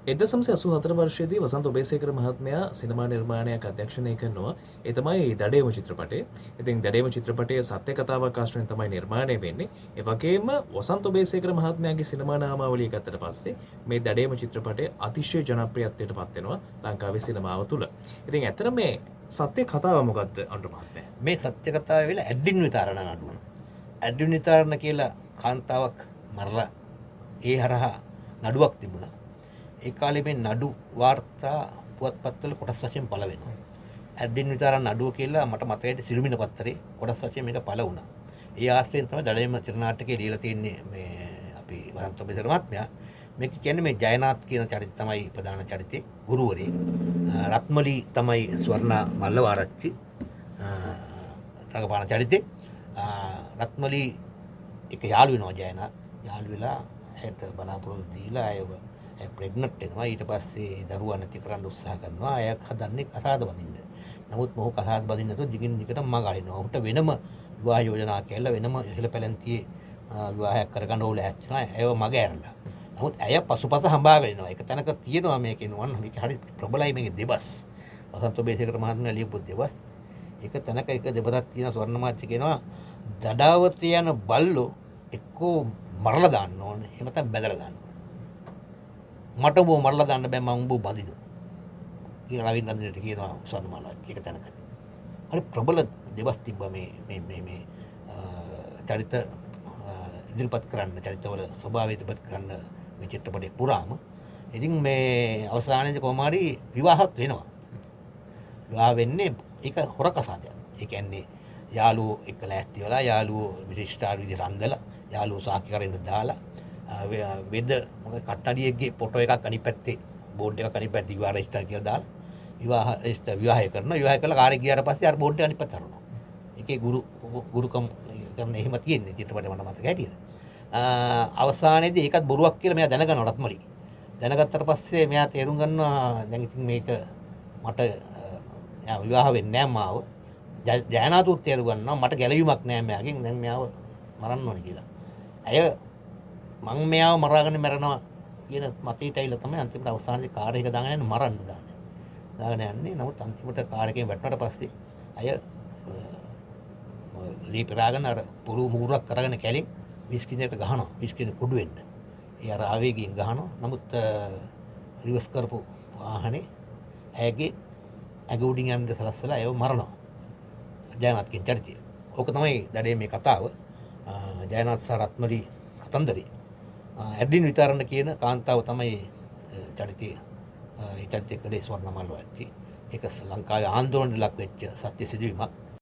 1984 වර්ෂයේදී වසන්ත ඔබේසේකර මහත්මයා සිනමා නිර්මාණයක් අධ්‍යක්ෂණය කරනවා. ඒ තමයි දඩේම චිත්‍රපටය. ඉතින් දඩේම චිත්‍රපටය සත්‍ය කතාවක් ආශ්‍රයෙන් තමයි නිර්මාණය වෙන්නේ. ඒ වගේම වසන්ත ඔබේසේකර මහත්මයාගේ සිනමා නාමාවලිය ගත්තට පස්සේ මේ දඩේම චිත්‍රපටය අතිශය ජනප්‍රියත්වයට පත් වෙනවා ලංකාවේ සිනමාව තුළ. ඉතින් ඇත්තට මේ සත්‍ය කතාව මොකද්ද අනුර මහත්මයා? මේ සත්‍ය කතාව වෙලා ඇඩ්ඩින් විතරණ නඩුව. ඇඩ්ඩින් විතරණ කියලා කාන්තාවක් මරලා ඒ හරහා නඩුවක් තිබුණා. ඒ කාලේ මේ නඩු වාර්තා පුවත්පත්වල කොටස් වශයෙන් පළ වෙනවා. ඇඩ්ඩින් විතරණ නඩුව කියලා මට මතකයි සිළුමිණ පත්තරේ කොටස් වශයෙන් මේක පළ වුණා. ඒ ආශ්‍රයෙන් තමයි දඩේම චිත්‍රනාටකයේ ලියලා තියෙන්නේ මේ අපි වසන්ත ඔබේසේකර මහත්මයා. මේක කියන්නේ මේ ජයනාත් කියන චරිත තමයි ප්‍රධාන චරිතේ ගුරුවරයෙක්. රත්මලි තමයි ස්වර්ණා මල්ලවාරච්චි රඟපාන චරිතේ. රත්මලි එක යාළු වෙනවා ජයනාත්. යාළු වෙලා ඇයට බලාපොරොත්තු දීලා ඇයව ප්‍රෙග්නන්ට් වෙනවා. ඊට පස්සේ දරුවා නැති කරන්න උත්සාහ කරනවා. ඇය හදන්නේ කසාද බඳින්න. නමුත් මොහු කසාද බඳින්න නැතුව දිගින් දිගට මඟ අරිනවා. ඔහුට වෙනම විවාහ යෝජනා කියලා වෙනම ඉහළ පැලැන්තියේ විවාහයක් කරගන්න ඕල ඇච්චනවා. ඇයව මඟ ඇරලා. නමුත් ඇය පසුපස හඹා වෙනවා. එක තැනක තියෙනවා මේකේ නුවන් මේක හරි ප්‍රබලයි මේකේ දෙබස්. වසන්ත ඔබේසේකර මහත්මයා ලියපු දෙබස්. එක තැනක එක දෙබසක් තියෙන ස්වර්ණමාච්චි කියනවා දඩාවත යන බල්ලෝ එක්කෝ මරලා දාන්න ඕනේ. එහෙම නැත්නම් බැදලා දාන්න. මට උඹව මරලා දාන්න බෑ මම උඹව බඳිනවා. කියලා රවින්ද්‍රන්ට කියනවා ස්වර්ණමාලාච්චි එක තැනක. හරි ප්‍රබල දෙබස් තිබ්බා මේ චරිත ඉදිරිපත් කරන්න චරිතවල ස්වභාවය ඉදිරිපත් කරන්න මේ චිත්‍රපටයේ පුරාම. ඉතින් මේ අවසානයේදී කොහොම හරි විවාහත් වෙනවා. විවාහ වෙන්නේ ඒක හොර කසාදයක්. ඒ කියන්නේ යාළුවෝ එක්ක ලෑස්ති වෙලා යාළුවෝ විශිෂ්ටාර විදිහට අන්දලා යාළුවෝ සාක්ෂි කරන්න දාලා වෙද මොකද කට්ටඩියෙක්ගේ ෆොටෝ එකක් අනිත් පැත්තේ බෝඩ් එකක් අනිත් පැත්තේ විවාහ රෙජිස්ටර් කියලා දාලා විවාහය කරනවා. විවාහය කළා කාර්යය ගියාට පස්සේ අර බෝඩ් එක අනිත් පැත්තට හරවනවා. ඒකේ ගුරුකම් කරන එහෙම තියෙන්නේ චිත්‍රපටය මට මතක හැටියට. අවසානයේදී ඒකත් බොරුවක් කියලා මෙයා දැනගන්නවා රත්මලි. දැනගත්තට පස්සේ මෙයා තේරුම් ගන්නවා දැන් ඉතින් මේක මට විවාහ වෙන්නේ නැහැ මාව. ජයනාතුත් තේරුම් ගන්නවා මට ගැලවීමක් නැහැ මෙයාගෙන් දැන් මෙයාව මරන්න ඕනේ කියලා. ඇය මං මෙයාව මරාගෙන මැරෙනවා කියන මතයට ඇවිල්ලා තමයි අන්තිමට අවසානයේ කාර් එක දාගෙන යන්නේ මරන්න දාන්නේ. දාගෙන යන්නේ. නමුත් අන්තිමට කාර් එකෙන් වැටුණාට පස්සේ අය ලීපරාගෙන අර පුරු මුගුරක් කරගෙන කැලින් විස්කිනේට ගහනවා. විස්කිනේ කුඩු වෙන්න. ඒ අර ආවේගයෙන් ගහනවා. නමුත් රිවර්ස් කරපු වාහනේ ඇගේ ඇග උඩින් යන්න සලස්සලා ඒව මරනවා. ජයනාත්ගේ චරිතය. ඕක තමයි දඩේ මේ කතාව. ජයනාත් සහ රත්මලි කතන්දරේ. ඇඩ්ඩින් විතරණ කියන කාන්තාව තමයි චරිතය. ඒ චරිතය කළේ ස්වර්ණමාල වච්චි. ඒක ලංකාවේ ආන්දෝලනයට ලක් වෙච්ච සත්‍ය සිදුවීමක්.